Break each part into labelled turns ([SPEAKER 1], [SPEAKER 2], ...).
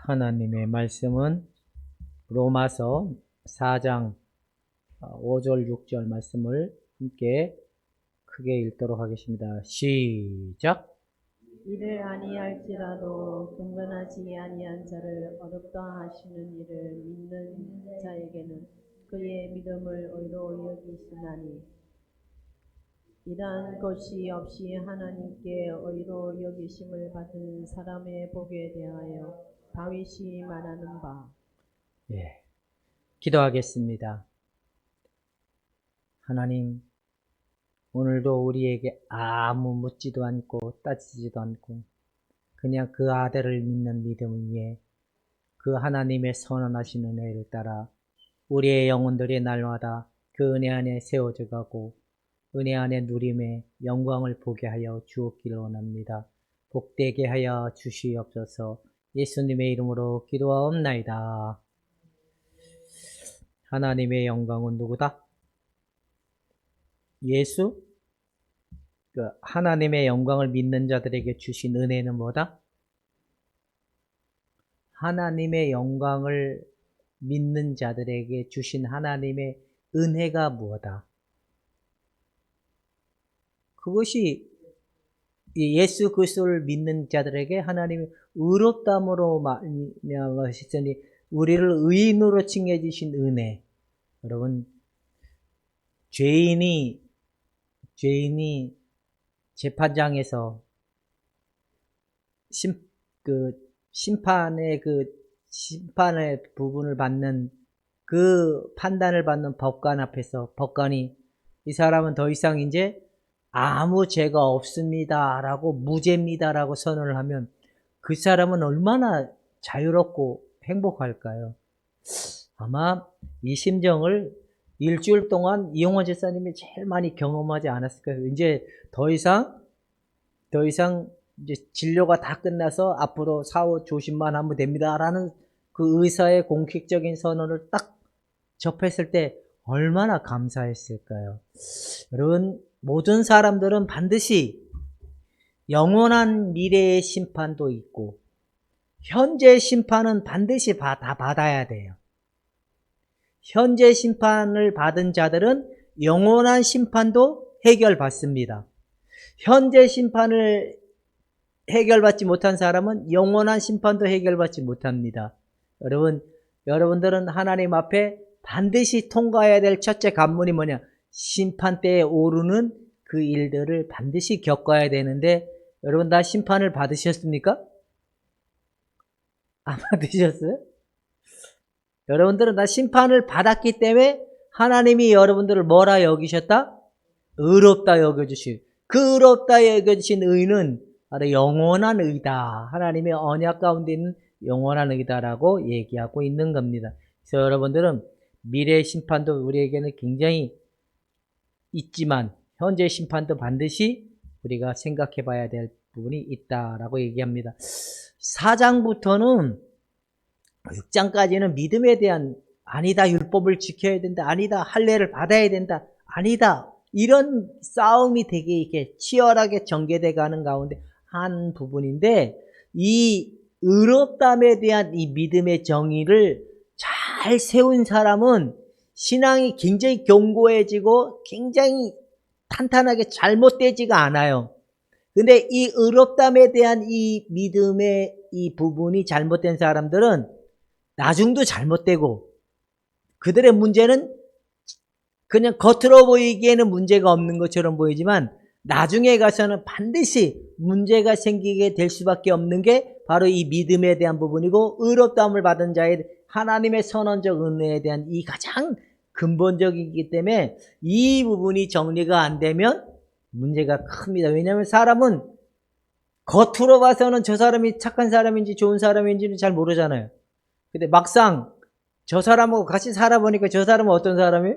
[SPEAKER 1] 하나님의 말씀은 로마서 4장 5절 6절 말씀을 함께 크게 읽도록 하겠습니다. 시작.
[SPEAKER 2] 이를 아니할지라도 경건하지 아니한 자를 어렵다 하시는 이를 믿는 자에게는 그의 믿음을 의로 여기시나니 이러한 것이 없이 하나님께 의로 여기심을 받은 사람의 복에 대하여 다윗이 말하는 바.
[SPEAKER 1] 예, 기도하겠습니다. 하나님, 오늘도 우리에게 아무 묻지도 않고 따지지도 않고 그냥 그 아들을 믿는 믿음 위에 그 하나님의 선언하신 은혜를 따라 우리의 영혼들이 날마다 그 은혜 안에 세워져 가고 은혜 안에 누림의 영광을 보게 하여 주옵기를 원합니다. 복되게 하여 주시옵소서. 예수님의 이름으로 기도하옵나이다. 하나님의 영광은 누구다? 예수? 하나님의 영광을 믿는 자들에게 주신 은혜는 뭐다? 하나님의 영광을 믿는 자들에게 주신 하나님의 은혜가 무엇이다? 그것이 예수 그리스도를 믿는 자들에게 하나님의 의롭다함으로 말미암으시더니 우리를 의인으로 칭해 주신 은혜. 여러분, 죄인이 재판장에서 심판의 부분을 받는 그 판단을 받는 법관 앞에서 법관이 이 사람은 더 이상 이제 아무 죄가 없습니다 라고 무죄입니다 라고 선언을 하면 그 사람은 얼마나 자유롭고 행복할까요? 아마 이 심정을 일주일 동안 이용원 집사님이 제일 많이 경험하지 않았을까요? 이제 더 이상 이제 진료가 다 끝나서 앞으로 사후 조심만 하면 됩니다 라는 그 의사의 공식적인 선언을 딱 접했을 때 얼마나 감사했을까요? 여러분, 모든 사람들은 반드시 영원한 미래의 심판도 있고 현재 심판은 반드시 다 받아야 돼요. 현재 심판을 받은 자들은 영원한 심판도 해결받습니다. 현재 심판을 해결받지 못한 사람은 영원한 심판도 해결받지 못합니다. 여러분들은 하나님 앞에 반드시 통과해야 될 첫째 관문이 뭐냐? 심판대에 오르는 그 일들을 반드시 겪어야 되는데 여러분 다 심판을 받으셨습니까? 안 받으셨어요? 여러분들은 다 심판을 받았기 때문에 하나님이 여러분들을 뭐라 여기셨다? 의롭다 여겨주시. 그 의롭다 여겨주신 의는 바로 영원한 의다. 하나님의 언약 가운데 있는 영원한 의다라고 얘기하고 있는 겁니다. 그래서 여러분들은 미래의 심판도 우리에게는 굉장히 있지만 현재 심판도 반드시 우리가 생각해 봐야 될 부분이 있다라고 얘기합니다. 4장부터는 6장까지는 믿음에 대한 아니다, 율법을 지켜야 된다, 아니다, 할례를 받아야 된다, 아니다, 이런 싸움이 되게 이렇게 치열하게 전개돼 가는 가운데 한 부분인데 이 의롭다함에 대한 이 믿음의 정의를 잘 세운 사람은 신앙이 굉장히 견고해지고 굉장히 탄탄하게 잘못되지가 않아요. 근데 이 의롭다함에 대한 이 믿음의 이 부분이 잘못된 사람들은 나중도 잘못되고 그들의 문제는 그냥 겉으로 보이기에는 문제가 없는 것처럼 보이지만 나중에 가서는 반드시 문제가 생기게 될 수밖에 없는 게 바로 이 믿음에 대한 부분이고 의롭다함을 받은 자의 하나님의 선언적 은혜에 대한 이 가장 근본적이기 때문에 이 부분이 정리가 안 되면 문제가 큽니다. 왜냐하면 사람은 겉으로 봐서는 저 사람이 착한 사람인지 좋은 사람인지는 잘 모르잖아요. 근데 막상 저 사람하고 같이 살아보니까 저 사람은 어떤 사람이에요?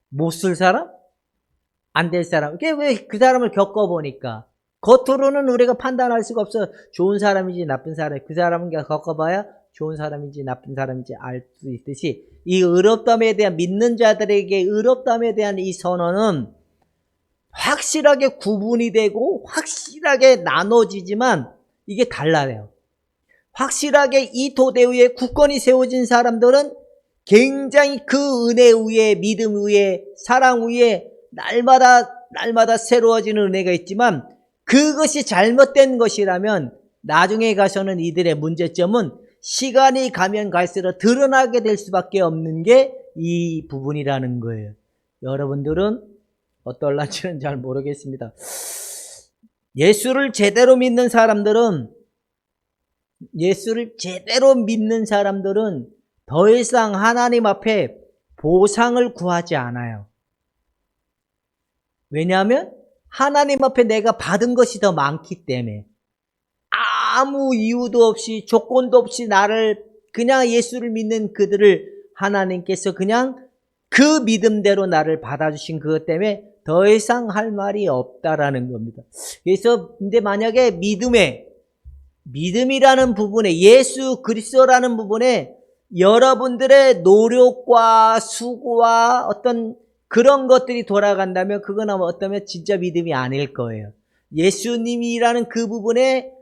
[SPEAKER 1] 못 쓸 사람? 안 될 사람. 그게 왜 그 사람을 겪어보니까. 겉으로는 우리가 판단할 수가 없어. 좋은 사람인지 나쁜 사람인지. 그 사람은 겪어봐야 좋은 사람인지 나쁜 사람인지 알 수 있듯이 이 의롭다함에 대한 믿는 자들에게 의롭다함에 대한 이 선언은 확실하게 구분이 되고 확실하게 나눠지지만 이게 달라요. 확실하게 이 토대 위에 굳건히 세워진 사람들은 굉장히 그 은혜 위에, 믿음 위에, 사랑 위에 날마다 새로워지는 은혜가 있지만, 그것이 잘못된 것이라면 나중에 가서는 이들의 문제점은 시간이 가면 갈수록 드러나게 될 수밖에 없는 게 이 부분이라는 거예요. 여러분들은 어떨런지는 잘 모르겠습니다. 예수를 제대로 믿는 사람들은 더 이상 하나님 앞에 보상을 구하지 않아요. 왜냐하면 하나님 앞에 내가 받은 것이 더 많기 때문에, 아무 이유도 없이 조건도 없이 나를 그냥 예수를 믿는 그들을 하나님께서 그냥 그 믿음대로 나를 받아주신 그것 때문에 더 이상 할 말이 없다라는 겁니다. 그래서 근데 만약에 믿음이라는 부분에, 예수 그리스도라는 부분에 여러분들의 노력과 수고와 어떤 그런 것들이 돌아간다면 그건 어쩌면 진짜 믿음이 아닐 거예요. 예수님이라는 그 부분에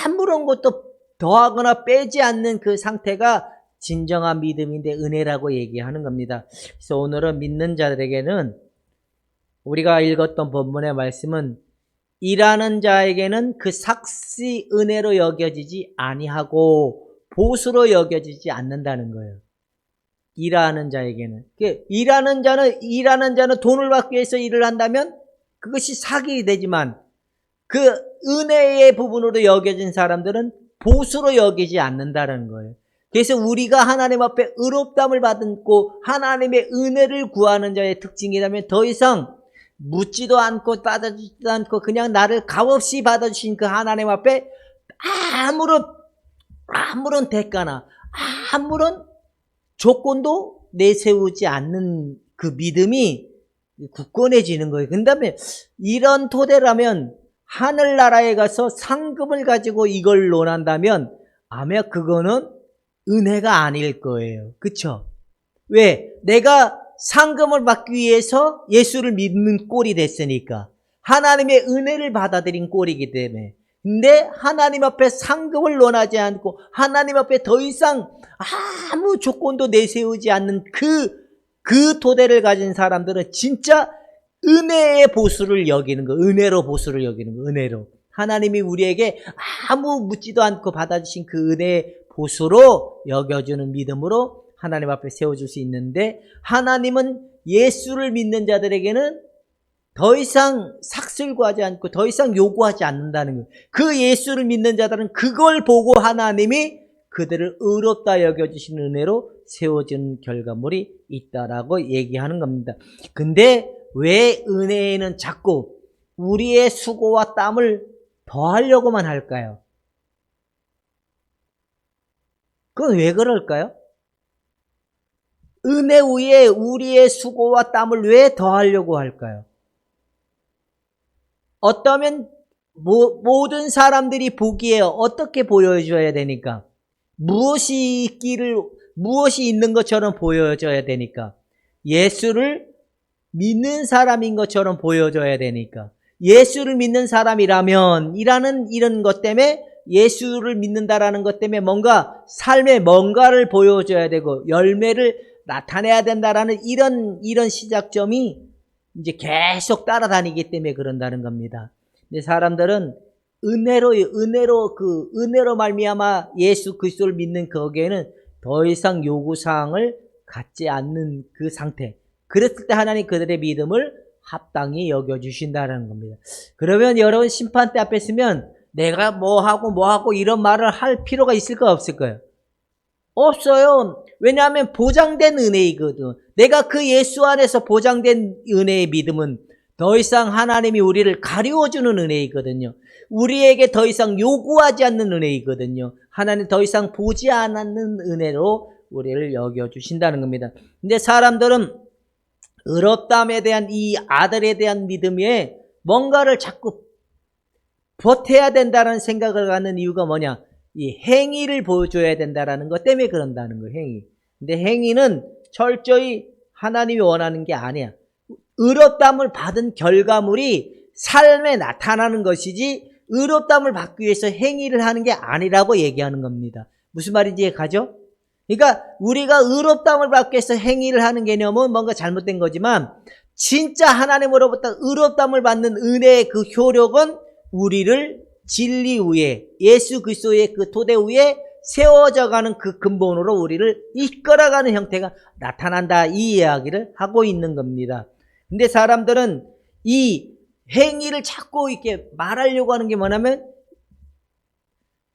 [SPEAKER 1] 아무런 것도 더하거나 빼지 않는 그 상태가 진정한 믿음인데 은혜라고 얘기하는 겁니다. 그래서 오늘은 믿는 자들에게는, 우리가 읽었던 본문의 말씀은 일하는 자에게는 그 삭시 은혜로 여겨지지 아니하고 보수로 여겨지지 않는다는 거예요. 일하는 자에게는. 일하는 자는 돈을 받기 위해서 일을 한다면 그것이 삭이 되지만, 그 은혜의 부분으로 여겨진 사람들은 보수로 여기지 않는다는 거예요. 그래서 우리가 하나님 앞에 의롭다함을 받고 하나님의 은혜를 구하는 자의 특징이라면 더 이상 묻지도 않고 따져주지도 않고 그냥 나를 값없이 받아주신 그 하나님 앞에 아무런 대가나 아무런 조건도 내세우지 않는 그 믿음이 굳건해지는 거예요. 그 다음에 이런 토대라면 하늘나라에 가서 상급을 가지고 이걸 논한다면 아마 그거는 은혜가 아닐 거예요. 그쵸? 왜? 내가 상급을 받기 위해서 예수를 믿는 꼴이 됐으니까. 하나님의 은혜를 받아들인 꼴이기 때문에. 근데 하나님 앞에 상급을 논하지 않고 하나님 앞에 더 이상 아무 조건도 내세우지 않는 그 토대를 가진 사람들은 진짜 은혜의 보수를 여기는 거, 은혜로 보수를 여기는 거, 은혜로. 하나님이 우리에게 아무 묻지도 않고 받아주신 그 은혜의 보수로 여겨주는 믿음으로 하나님 앞에 세워줄 수 있는데, 하나님은 예수를 믿는 자들에게는 더 이상 삭슬 구하지 않고 더 이상 요구하지 않는다는 거예요. 그 예수를 믿는 자들은 그걸 보고 하나님이 그들을 의롭다 여겨주신 은혜로 세워진 결과물이 있다라고 얘기하는 겁니다. 근데 왜 은혜에는 자꾸 우리의 수고와 땀을 더하려고만 할까요? 그건 왜 그럴까요? 은혜 위에 우리의 수고와 땀을 왜 더하려고 할까요? 어떠면 모든 사람들이 보기에 어떻게 보여줘야 되니까? 무엇이 있는 것처럼 보여줘야 되니까? 예수를 믿는 사람인 것처럼 보여줘야 되니까. 예수를 믿는 사람이라면 이런 것 때문에, 예수를 믿는다라는 것 때문에 뭔가 삶에 뭔가를 보여줘야 되고 열매를 나타내야 된다라는 이런 시작점이 이제 계속 따라다니기 때문에 그런다는 겁니다. 근데 사람들은 은혜로 말미암아 예수 그리스도를 믿는 거기에는 더 이상 요구사항을 갖지 않는 그 상태. 그랬을 때 하나님 그들의 믿음을 합당히 여겨주신다는 겁니다. 그러면 여러분 심판대 앞에 서면 내가 뭐하고 이런 말을 할 필요가 있을까 없을까요? 없어요. 왜냐하면 보장된 은혜이거든. 내가 그 예수 안에서 보장된 은혜의 믿음은 더 이상 하나님이 우리를 가리워주는 은혜이거든요. 우리에게 더 이상 요구하지 않는 은혜이거든요. 하나님 더 이상 보지 않는 은혜로 우리를 여겨주신다는 겁니다. 근데 사람들은 의롭다함에 대한 이 아들에 대한 믿음에 뭔가를 자꾸 보태야 된다는 생각을 갖는 이유가 뭐냐? 이 행위를 보여줘야 된다는 것 때문에 그런다는 거예요. 행위. 근데 행위는 철저히 하나님이 원하는 게 아니야. 의롭다함을 받은 결과물이 삶에 나타나는 것이지 의롭다함을 받기 위해서 행위를 하는 게 아니라고 얘기하는 겁니다. 무슨 말인지 이해가죠? 그러니까 우리가 의롭다함을 받기 위해서 행위를 하는 개념은 뭔가 잘못된 거지만 진짜 하나님으로부터 의롭다함을 받는 은혜의 그 효력은 우리를 진리 위에 예수 그리스도의 그 토대 위에 세워져가는 그 근본으로 우리를 이끌어가는 형태가 나타난다, 이 이야기를 하고 있는 겁니다. 근데 사람들은 이 행위를 자꾸 이렇게 말하려고 하는 게 뭐냐면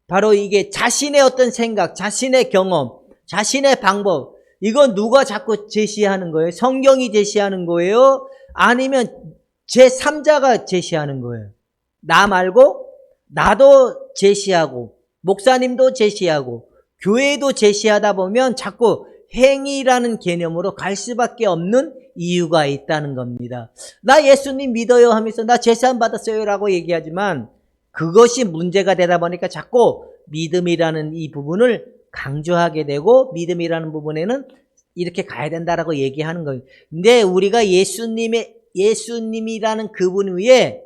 [SPEAKER 1] 바로 이게 자신의 어떤 생각, 자신의 경험, 자신의 방법, 이건 누가 자꾸 제시하는 거예요? 성경이 제시하는 거예요? 아니면 제3자가 제시하는 거예요? 나 말고 나도 제시하고 목사님도 제시하고 교회도 제시하다 보면 자꾸 행위라는 개념으로 갈 수밖에 없는 이유가 있다는 겁니다. 나 예수님 믿어요 하면서 나 제사함 받았어요 라고 얘기하지만 그것이 문제가 되다 보니까 자꾸 믿음이라는 이 부분을 강조하게 되고 믿음이라는 부분에는 이렇게 가야 된다라고 얘기하는 거예요. 근데 우리가 예수님이라는 그분 위에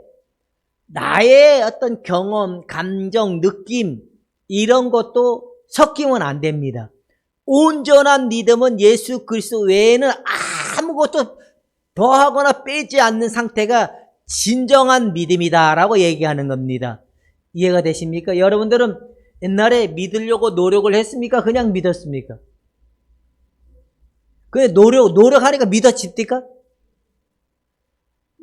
[SPEAKER 1] 나의 어떤 경험, 감정, 느낌 이런 것도 섞이면 안 됩니다. 온전한 믿음은 예수 그리스도 외에는 아무것도 더하거나 빼지 않는 상태가 진정한 믿음이다라고 얘기하는 겁니다. 이해가 되십니까? 여러분들은 옛날에 믿으려고 노력을 했습니까? 그냥 믿었습니까? 그냥 노력하니까 믿어집니까?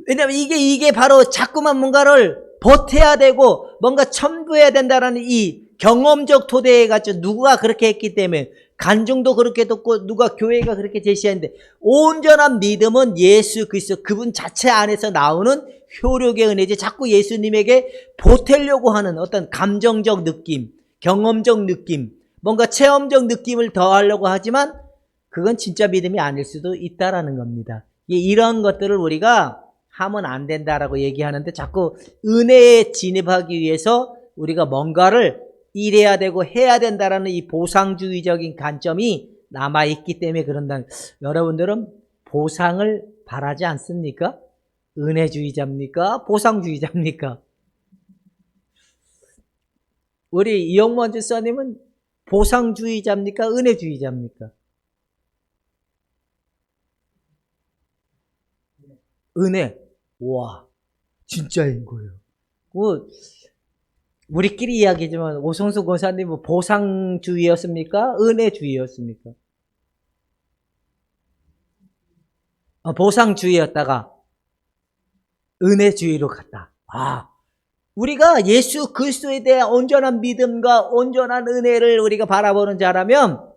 [SPEAKER 1] 왜냐면 이게 바로 자꾸만 뭔가를 보태야 되고 뭔가 첨부해야 된다라는 이 경험적 토대에 가지고 누가 그렇게 했기 때문에 간증도 그렇게 듣고 누가 교회가 그렇게 제시했는데 온전한 믿음은 예수 그리스도 그분 자체 안에서 나오는 효력의 은혜지 자꾸 예수님에게 보태려고 하는 어떤 감정적 느낌, 경험적 느낌, 뭔가 체험적 느낌을 더하려고 하지만 그건 진짜 믿음이 아닐 수도 있다라는 겁니다. 이런 것들을 우리가 하면 안 된다라고 얘기하는데 자꾸 은혜에 진입하기 위해서 우리가 뭔가를 이래야 되고 해야 된다라는 이 보상주의적인 관점이 남아있기 때문에 그런다. 여러분들은 보상을 바라지 않습니까? 은혜주의자입니까? 보상주의자입니까? 우리 이영원 집사님은 보상주의자입니까? 은혜주의자입니까? 은혜. 와, 진짜인 거예요. 우리끼리 이야기지만 오성수 권사님은 보상주의였습니까? 은혜주의였습니까? 보상주의였다가 은혜주의로 갔다. 우리가 예수 그리스도에 대한 온전한 믿음과 온전한 은혜를 우리가 바라보는 자라면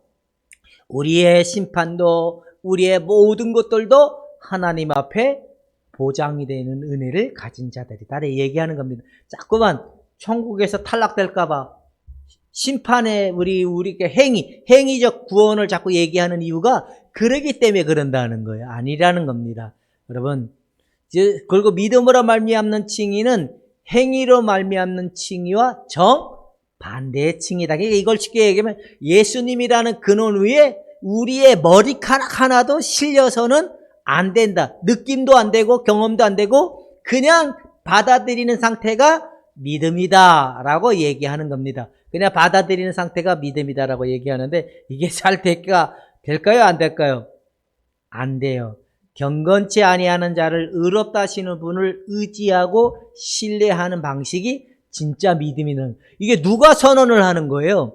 [SPEAKER 1] 우리의 심판도 우리의 모든 것들도 하나님 앞에 보장이 되는 은혜를 가진 자들이다 얘기하는 겁니다. 자꾸만 천국에서 탈락될까봐 심판에 우리가 행위적 구원을 자꾸 얘기하는 이유가 그러기 때문에 그런다는 거예요. 아니라는 겁니다. 여러분, 그리고 믿음으로 말미암는 칭의는 행위로 말미암는 칭의와 정반대의 칭의다. 그러니까 이걸 쉽게 얘기하면 예수님이라는 근원 위에 우리의 머리카락 하나도 실려서는 안 된다. 느낌도 안 되고 경험도 안 되고 그냥 받아들이는 상태가 믿음이다라고 얘기하는 겁니다. 그냥 받아들이는 상태가 믿음이다라고 얘기하는데 이게 잘 될까요? 안 될까요? 안 돼요. 경건치 아니하는 자를 의롭다 하시는 분을 의지하고 신뢰하는 방식이 진짜 믿음이는 이게 누가 선언을 하는 거예요?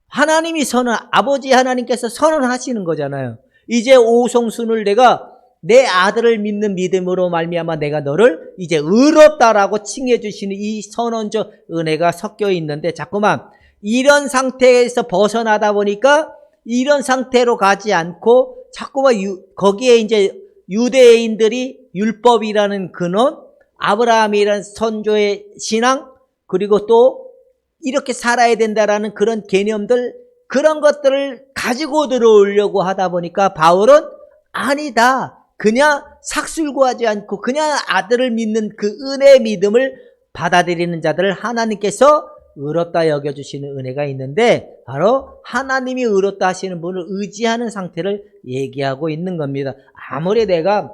[SPEAKER 1] 하나님이 아버지 하나님께서 선언하시는 거잖아요. 이제 오성순을 내가 내 아들을 믿는 믿음으로 말미암아 내가 너를 이제 의롭다라고 칭해 주시는 이 선언적 은혜가 섞여 있는데 자꾸만 이런 상태에서 벗어나다 보니까 이런 상태로 가지 않고 자꾸만 거기에 이제 유대인들이 율법이라는 근원, 아브라함이라는 선조의 신앙, 그리고 또 이렇게 살아야 된다라는 그런 개념들, 그런 것들을 가지고 들어오려고 하다 보니까 바울은 아니다. 그냥 삭술 구하지 않고 그냥 아들을 믿는 그 은혜의 믿음을 받아들이는 자들을 하나님께서 의롭다 여겨주시는 은혜가 있는데 바로 하나님이 의롭다 하시는 분을 의지하는 상태를 얘기하고 있는 겁니다. 아무리 내가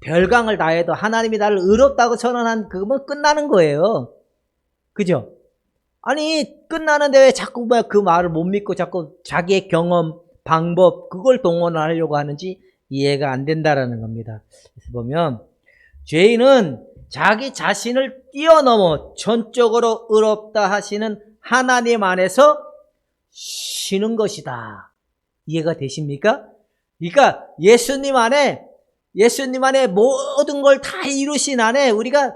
[SPEAKER 1] 별강을 다해도 하나님이 나를 의롭다고 선언한 그거면 끝나는 거예요. 그죠? 아니 끝나는데 왜 자꾸 그 말을 못 믿고 자꾸 자기의 경험, 방법 그걸 동원하려고 하는지 이해가 안 된다라는 겁니다. 그래서 보면 죄인은 자기 자신을 뛰어넘어 전적으로 의롭다 하시는 하나님 안에서 쉬는 것이다. 이해가 되십니까? 그러니까 예수님 안에 모든 걸 다 이루신 안에 우리가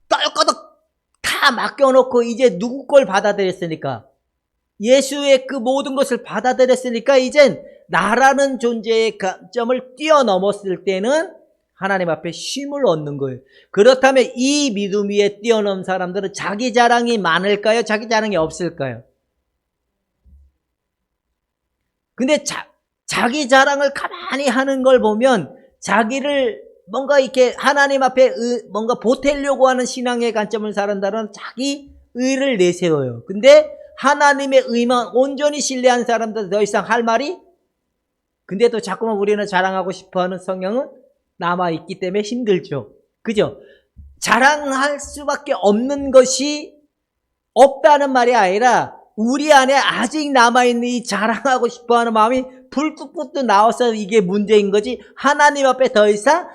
[SPEAKER 1] 떨거덕 다 맡겨놓고 이제 누구 걸 받아들였으니까 예수의 그 모든 것을 받아들였으니까 이젠 나라는 존재의 관점을 뛰어넘었을 때는 하나님 앞에 쉼을 얻는 거예요. 그렇다면 이 믿음 위에 뛰어넘은 사람들은 자기 자랑이 많을까요? 자기 자랑이 없을까요? 근데 자기 자랑을 가만히 하는 걸 보면 자기를 뭔가 이렇게 하나님 앞에 뭔가 보태려고 하는 신앙의 관점을 사람들은 자기 의를 내세워요. 근데 하나님의 의만 온전히 신뢰한 사람들은 더 이상 할 말이 근데도 자꾸만 우리는 자랑하고 싶어하는 성향은 남아있기 때문에 힘들죠. 그죠? 자랑할 수밖에 없는 것이 없다는 말이 아니라 우리 안에 아직 남아있는 이 자랑하고 싶어하는 마음이 불쑥불쑥 나와서 이게 문제인 거지 하나님 앞에 더 이상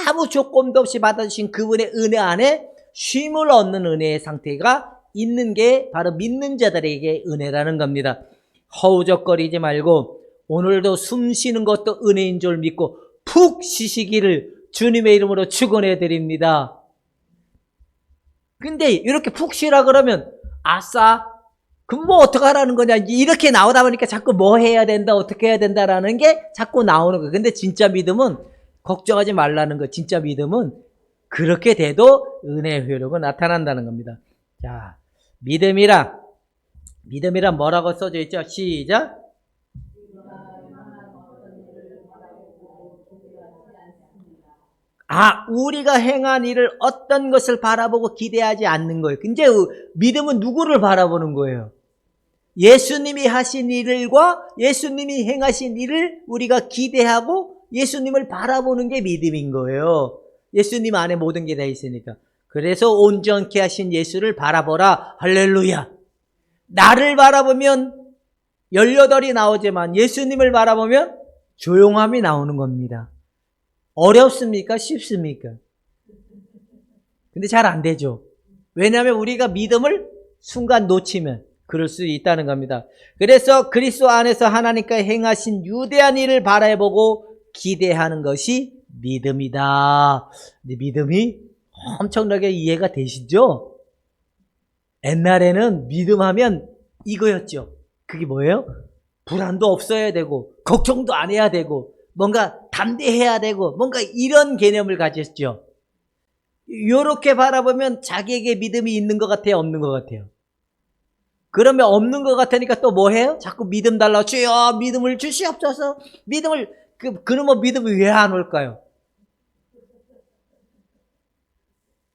[SPEAKER 1] 아무 조건도 없이 받아주신 그분의 은혜 안에 쉼을 얻는 은혜의 상태가 있는 게 바로 믿는 자들에게 은혜라는 겁니다. 허우적거리지 말고 오늘도 숨 쉬는 것도 은혜인 줄 믿고 푹 쉬시기를 주님의 이름으로 축원해 드립니다. 근데 이렇게 푹 쉬라 그러면 아싸 그럼 뭐 어떡하라는 거냐 이렇게 나오다 보니까 자꾸 뭐 해야 된다 어떻게 해야 된다라는 게 자꾸 나오는 거예요. 근데 진짜 믿음은 걱정하지 말라는 거. 진짜 믿음은 그렇게 돼도 은혜의 효력은 나타난다는 겁니다. 자, 믿음이란 뭐라고 써져 있죠? 시작. 우리가 행한 일을 어떤 것을 바라보고 기대하지 않는 거예요. 근데 믿음은 누구를 바라보는 거예요? 예수님이 하신 일과 예수님이 행하신 일을 우리가 기대하고 예수님을 바라보는 게 믿음인 거예요. 예수님 안에 모든 게 다 있으니까. 그래서 온전케 하신 예수를 바라보라. 할렐루야. 나를 바라보면 18이 나오지만 예수님을 바라보면 조용함이 나오는 겁니다. 어렵습니까? 쉽습니까? 근데 잘 안 되죠. 왜냐하면 우리가 믿음을 순간 놓치면 그럴 수 있다는 겁니다. 그래서 그리스도 안에서 하나님과 행하신 유대한 일을 바라보고 기대하는 것이 믿음이다. 근데 믿음이 엄청나게 이해가 되시죠? 옛날에는 믿음하면 이거였죠. 그게 뭐예요? 불안도 없어야 되고 걱정도 안 해야 되고 뭔가 담대해야 되고 뭔가 이런 개념을 가졌죠. 이렇게 바라보면 자기에게 믿음이 있는 것 같아요? 없는 것 같아요? 그러면 없는 것 같으니까 또 뭐 해요? 자꾸 믿음 달라고 주여 믿음을 주시옵소서. 믿음을 그놈의 믿음이 왜 안 올까요?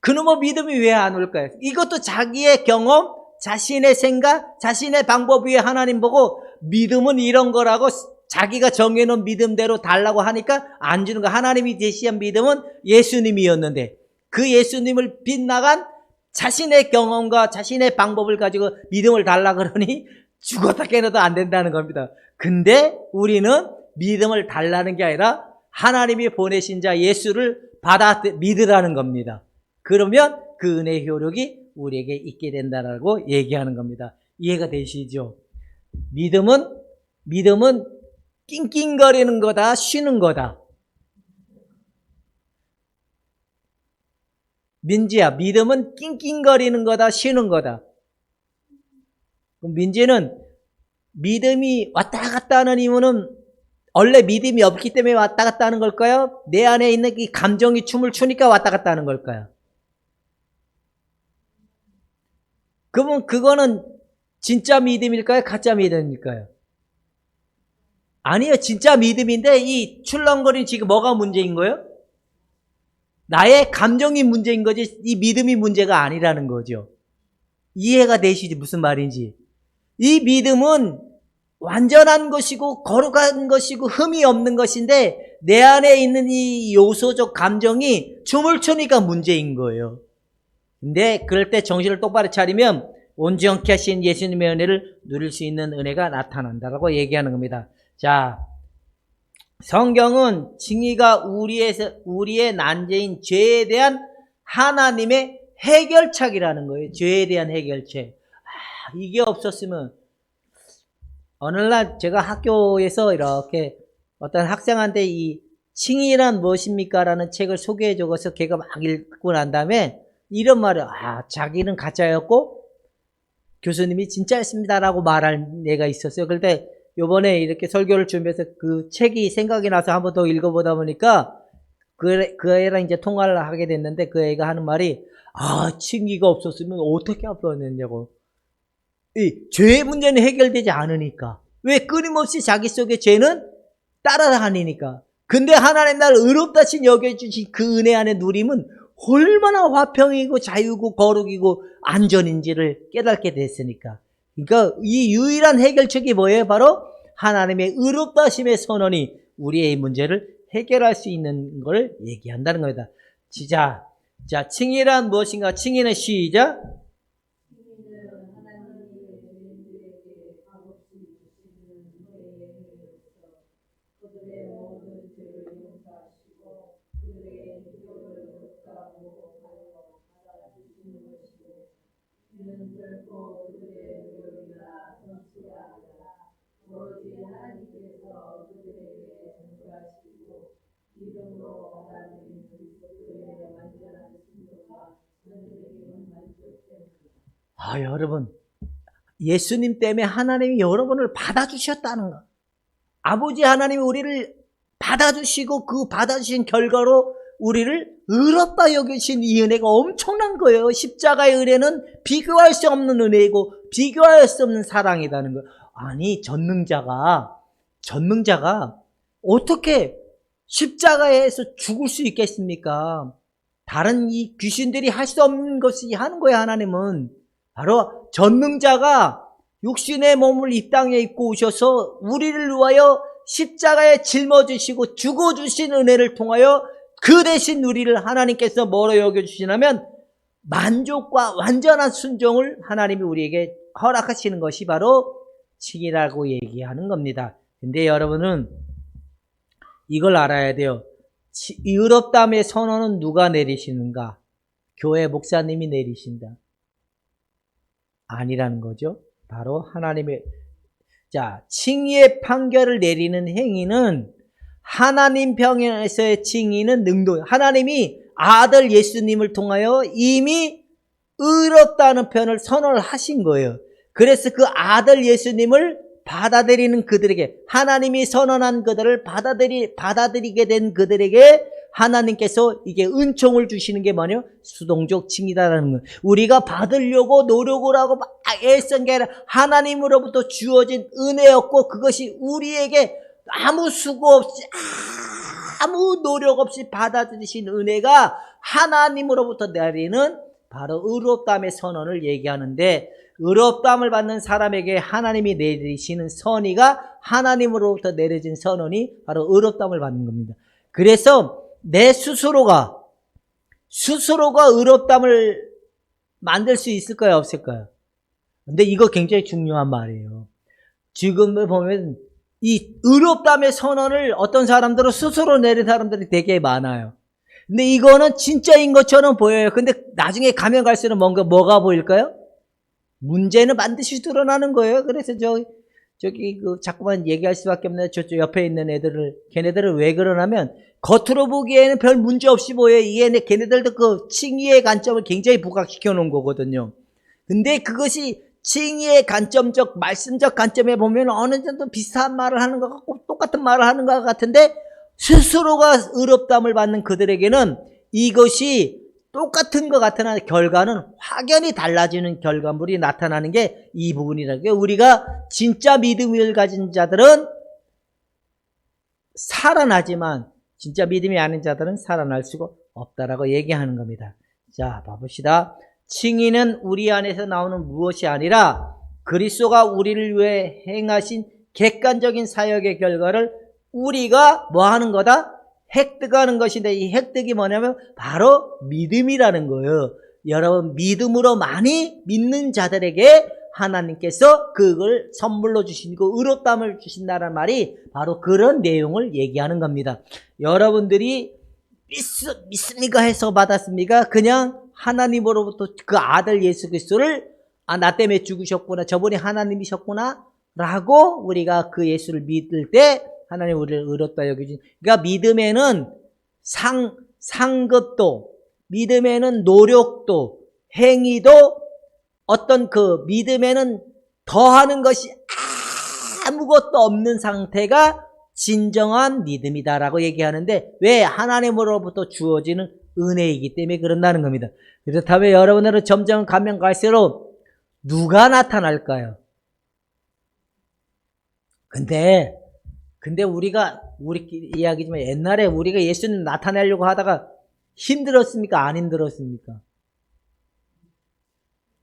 [SPEAKER 1] 그놈의 믿음이 왜 안 올까요? 이것도 자기의 경험, 자신의 생각, 자신의 방법 위에 하나님 보고 믿음은 이런 거라고 자기가 정해놓은 믿음대로 달라고 하니까 안 주는 거. 하나님이 제시한 믿음은 예수님이었는데 그 예수님을 빗나간 자신의 경험과 자신의 방법을 가지고 믿음을 달라 그러니 죽었다 깨어나도 안 된다는 겁니다. 근데 우리는 믿음을 달라는 게 아니라 하나님이 보내신 자 예수를 믿으라는 겁니다. 그러면 그 은혜의 효력이 우리에게 있게 된다라고 얘기하는 겁니다. 이해가 되시죠? 믿음은 낑낑거리는 거다, 쉬는 거다. 민지야, 믿음은 낑낑거리는 거다, 쉬는 거다. 그럼 민지는 믿음이 왔다 갔다 하는 이유는 원래 믿음이 없기 때문에 왔다 갔다 하는 걸까요? 내 안에 있는 이 감정이 춤을 추니까 왔다 갔다 하는 걸까요? 그러면 그거는 진짜 믿음일까요? 가짜 믿음일까요? 아니요, 진짜 믿음인데 이 출렁거리는 지금 뭐가 문제인 거예요? 나의 감정이 문제인 거지 이 믿음이 문제가 아니라는 거죠. 이해가 되시지 무슨 말인지. 이 믿음은 완전한 것이고 거룩한 것이고 흠이 없는 것인데 내 안에 있는 이 요소적 감정이 춤을 추니까 문제인 거예요. 근데 그럴 때 정신을 똑바로 차리면 온전케 하신 예수님의 은혜를 누릴 수 있는 은혜가 나타난다라고 얘기하는 겁니다. 자, 성경은 칭의가 우리의 난제인 죄에 대한 하나님의 해결책이라는 거예요. 죄에 대한 해결책. 이게 없었으면 어느 날 제가 학교에서 이렇게 어떤 학생한테 이 칭의란 무엇입니까? 라는 책을 소개해 줘서 걔가 막 읽고 난 다음에 이런 말을 자기는 가짜였고 교수님이 진짜였습니다라고 말할 애가 있었어요. 그런데 요번에 이렇게 설교를 준비해서 그 책이 생각이 나서 한번 더 읽어보다 보니까 그 애랑 이제 통화를 하게 됐는데 그 애가 하는 말이 칭의가 없었으면 어떻게 앞서냈냐고. 이 죄의 문제는 해결되지 않으니까. 왜? 끊임없이 자기 속의 죄는 따라다니니까. 근데 하나님 나를 의롭다신 여겨주신 그 은혜 안에 누림은 얼마나 화평이고 자유고 거룩이고 안전인지를 깨닫게 됐으니까. 그러니까 이 유일한 해결책이 뭐예요? 바로 하나님의 의롭다심의 선언이 우리의 문제를 해결할 수 있는 걸 얘기한다는 겁니다. 자, 칭의란 무엇인가? 칭의는 시작. 여러분, 예수님 때문에 하나님이 여러분을 받아주셨다는 거. 아버지 하나님이 우리를 받아주시고 그 받아주신 결과로 우리를 의롭다 여기신 이 은혜가 엄청난 거예요. 십자가의 은혜는 비교할 수 없는 은혜이고 비교할 수 없는 사랑이라는 거예요. 아니, 전능자가 어떻게 십자가에서 죽을 수 있겠습니까? 다른 이 귀신들이 할 수 없는 것이 하는 거예요. 하나님은 바로 전능자가 육신의 몸을 이 땅에 입고 오셔서 우리를 위하여 십자가에 짊어지시고 죽어주신 은혜를 통하여 그 대신 우리를 하나님께서 뭐로 여겨주시냐면 만족과 완전한 순종을 하나님이 우리에게 허락하시는 것이 바로 칭의라고 얘기하는 겁니다. 근데 여러분은 이걸 알아야 돼요. 이 의롭다함의 선언은 누가 내리시는가? 교회 목사님이 내리신다. 아니라는 거죠. 바로 하나님의 칭의의 판결을 내리는 행위는 하나님 편에서의 칭의는 능동. 하나님이 아들 예수님을 통하여 이미 의롭다는 편을 선언을 하신 거예요. 그래서 그 아들 예수님을 받아들이는 그들에게 하나님이 선언한 그들을 받아들이게 된 그들에게 하나님께서 이게 은총을 주시는 게 뭐냐? 수동적 칭의다라는 거예요. 우리가 받으려고 노력을 하고 막 애쓴 게 아니라 하나님으로부터 주어진 은혜였고 그것이 우리에게 아무 수고 없이 아무 노력 없이 받아들이신 은혜가 하나님으로부터 내리는 바로 의롭다함의 선언을 얘기하는데 의롭다함을 받는 사람에게 하나님이 내리시는 선의가 하나님으로부터 내려진 선언이 바로 의롭다함을 받는 겁니다. 그래서 내 스스로가 의롭다함을 만들 수 있을까요? 없을까요? 근데 이거 굉장히 중요한 말이에요. 지금 보면 이 의롭다함의 선언을 어떤 사람들은 스스로 내린 사람들이 되게 많아요. 근데 이거는 진짜인 것처럼 보여요. 근데 나중에 가면 갈수록 뭐가 보일까요? 문제는 반드시 드러나는 거예요. 그래서 저기 자꾸만 얘기할 수밖에 없는데 저쪽 옆에 있는 걔네들은 왜 그러냐면 겉으로 보기에는 별 문제 없이 보여요. 걔네들도 그 칭의의 관점을 굉장히 부각시켜 놓은 거거든요. 근데 그것이 칭의의 관점적, 말씀적 관점에 보면 어느 정도 비슷한 말을 하는 것 같고 똑같은 말을 하는 것 같은데 스스로가 의롭다함을 받는 그들에게는 이것이 똑같은 것 같으나 결과는 확연히 달라지는 결과물이 나타나는 게 이 부분이라는 게 우리가 진짜 믿음을 가진 자들은 살아나지만 진짜 믿음이 아닌 자들은 살아날 수가 없다라고 얘기하는 겁니다. 자, 봐봅시다. 칭의는 우리 안에서 나오는 무엇이 아니라 그리스도가 우리를 위해 행하신 객관적인 사역의 결과를 우리가 뭐 하는 거다? 획득하는 것인데 이 획득이 뭐냐면 바로 믿음이라는 거예요. 여러분 믿음으로 많이 믿는 자들에게 하나님께서 그걸 선물로 주시고 의롭다함을 주신다는 말이 바로 그런 내용을 얘기하는 겁니다. 여러분들이 믿습니까 해서 받았습니까? 그냥 하나님으로부터 그 아들 예수 그리스도를 나 때문에 죽으셨구나, 저분이 하나님이셨구나 라고 우리가 그 예수를 믿을 때 하나님 우리를 의롭다 여기신. 그러니까 믿음에는 상급도, 믿음에는 노력도, 행위도, 어떤 그 믿음에는 더하는 것이 아무것도 없는 상태가 진정한 믿음이다라고 얘기하는데, 왜? 하나님으로부터 주어지는 은혜이기 때문에 그런다는 겁니다. 그렇다면 여러분들은 점점 가면 갈수록 누가 나타날까요? 근데 우리끼리 이야기지만 옛날에 우리가 예수님 나타내려고 하다가 힘들었습니까? 안 힘들었습니까?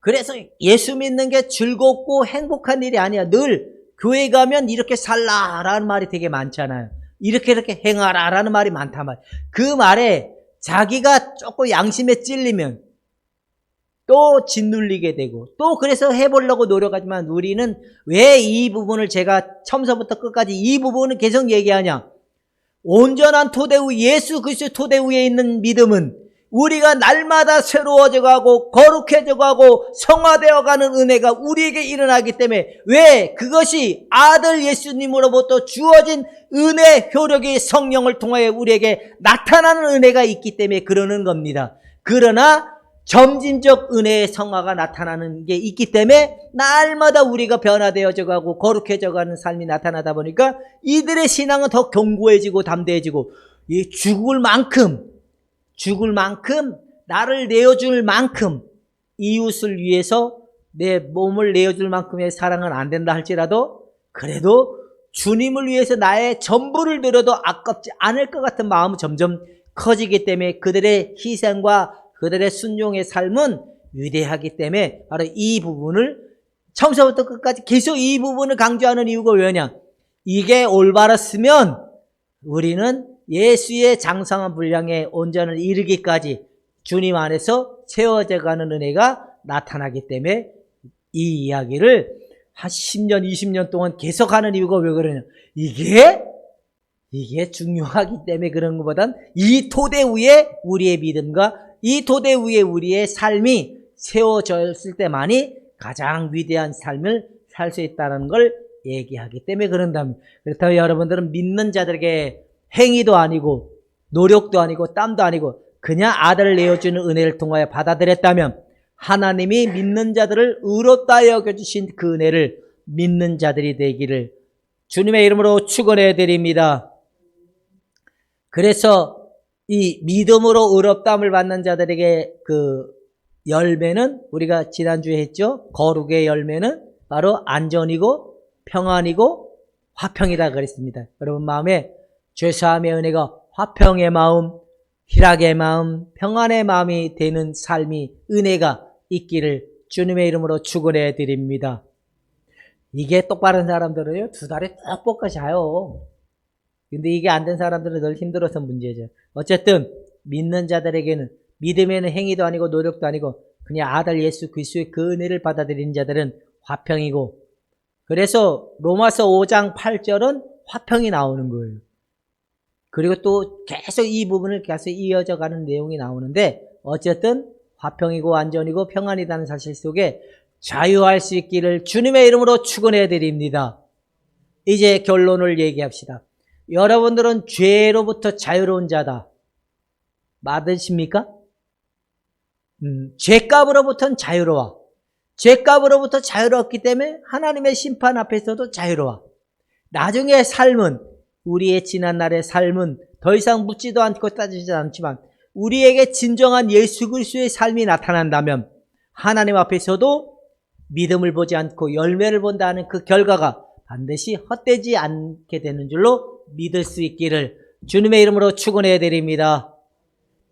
[SPEAKER 1] 그래서 예수 믿는 게 즐겁고 행복한 일이 아니야. 늘 교회 가면 이렇게 살라라는 말이 되게 많잖아요. 이렇게 행하라라는 말이 많단 말이에요. 그 말에 자기가 조금 양심에 찔리면 또 짓눌리게 되고 또 그래서 해보려고 노력하지만 우리는 왜 이 부분을 제가 처음서부터 끝까지 이 부분을 계속 얘기하냐. 온전한 토대 위 예수 그리스도 토대 위에 있는 믿음은 우리가 날마다 새로워져 가고 거룩해져 가고 성화되어 가는 은혜가 우리에게 일어나기 때문에, 왜? 그것이 아들 예수님으로부터 주어진 은혜 효력이 성령을 통하여 우리에게 나타나는 은혜가 있기 때문에 그러는 겁니다. 그러나 점진적 은혜의 성화가 나타나는 게 있기 때문에 날마다 우리가 변화되어져 가고 거룩해져 가는 삶이 나타나다 보니까 이들의 신앙은 더 견고해지고 담대해지고, 이 죽을 만큼 나를 내어줄 만큼 이웃을 위해서 내 몸을 내어줄 만큼의 사랑은 안 된다 할지라도 그래도 주님을 위해서 나의 전부를 드려도 아깝지 않을 것 같은 마음은 점점 커지기 때문에 그들의 희생과 그들의 순종의 삶은 위대하기 때문에 바로 이 부분을 처음부터 끝까지 계속 이 부분을 강조하는 이유가 왜냐? 이게 올바랐으면 우리는 예수의 장성한 분량의 온전을 이르기까지 주님 안에서 채워져 가는 은혜가 나타나기 때문에 이 이야기를 한 10년, 20년 동안 계속하는 이유가 왜 그러냐? 이게 중요하기 때문에 그런 것보단 이 토대 위에 우리의 믿음과 이 토대 위에 우리의 삶이 세워졌을 때만이 가장 위대한 삶을 살 수 있다는 걸 얘기하기 때문에 그런답니다. 그렇다면 여러분들은 믿는 자들에게 행위도 아니고 노력도 아니고 땀도 아니고 그냥 아들을 내어주는 은혜를 통하여 받아들였다면 하나님이 믿는 자들을 의롭다 여겨주신 그 은혜를 믿는 자들이 되기를 주님의 이름으로 축원해 드립니다. 그래서 이 믿음으로 의롭다함을 받는 자들에게 그 열매는 우리가 지난주에 했죠. 거룩의 열매는 바로 안전이고 평안이고 화평이다 그랬습니다. 여러분 마음에 죄사함의 은혜가 화평의 마음, 희락의 마음, 평안의 마음이 되는 삶이 은혜가 있기를 주님의 이름으로 축원해 드립니다. 이게 똑바른 사람들은요 2달에 꼭 볶아 자요. 근데 이게 안 된 사람들은 늘 힘들어서 문제죠. 어쨌든 믿는 자들에게는 믿음에는 행위도 아니고 노력도 아니고 그냥 아들 예수 그리스도의 그 은혜를 받아들이는 자들은 화평이고, 그래서 로마서 5장 8절은 화평이 나오는 거예요. 그리고 또 계속 이 부분을 계속 이어져 가는 내용이 나오는데 어쨌든 화평이고 안전이고 평안이라는 사실 속에 자유할 수 있기를 주님의 이름으로 축원해 드립니다. 이제 결론을 얘기합시다. 여러분들은 죄로부터 자유로운 자다. 맞으십니까? 죄값으로부터는 자유로워. 죄값으로부터 자유롭기 때문에 하나님의 심판 앞에서도 자유로워. 나중에 삶은, 우리의 지난날의 삶은 더 이상 묻지도 않고 따지지 않지만 우리에게 진정한 예수 그리스도의 삶이 나타난다면 하나님 앞에서도 믿음을 보지 않고 열매를 본다는 그 결과가 반드시 헛되지 않게 되는 줄로 믿을 수 있기를 주님의 이름으로 축원해 드립니다.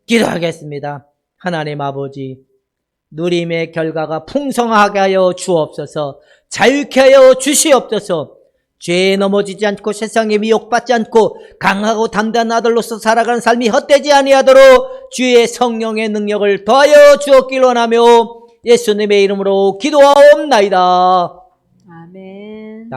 [SPEAKER 1] 기도하겠습니다. 하나님 아버지, 누림의 결과가 풍성하게 하여 주옵소서, 자유케 하여 주시옵소서. 죄에 넘어지지 않고 세상에 미혹받지 않고 강하고 담대한 아들로서 살아가는 삶이 헛되지 아니하도록 주의 성령의 능력을 더하여 주었길 원하며 예수님의 이름으로 기도하옵나이다.
[SPEAKER 2] 아멘.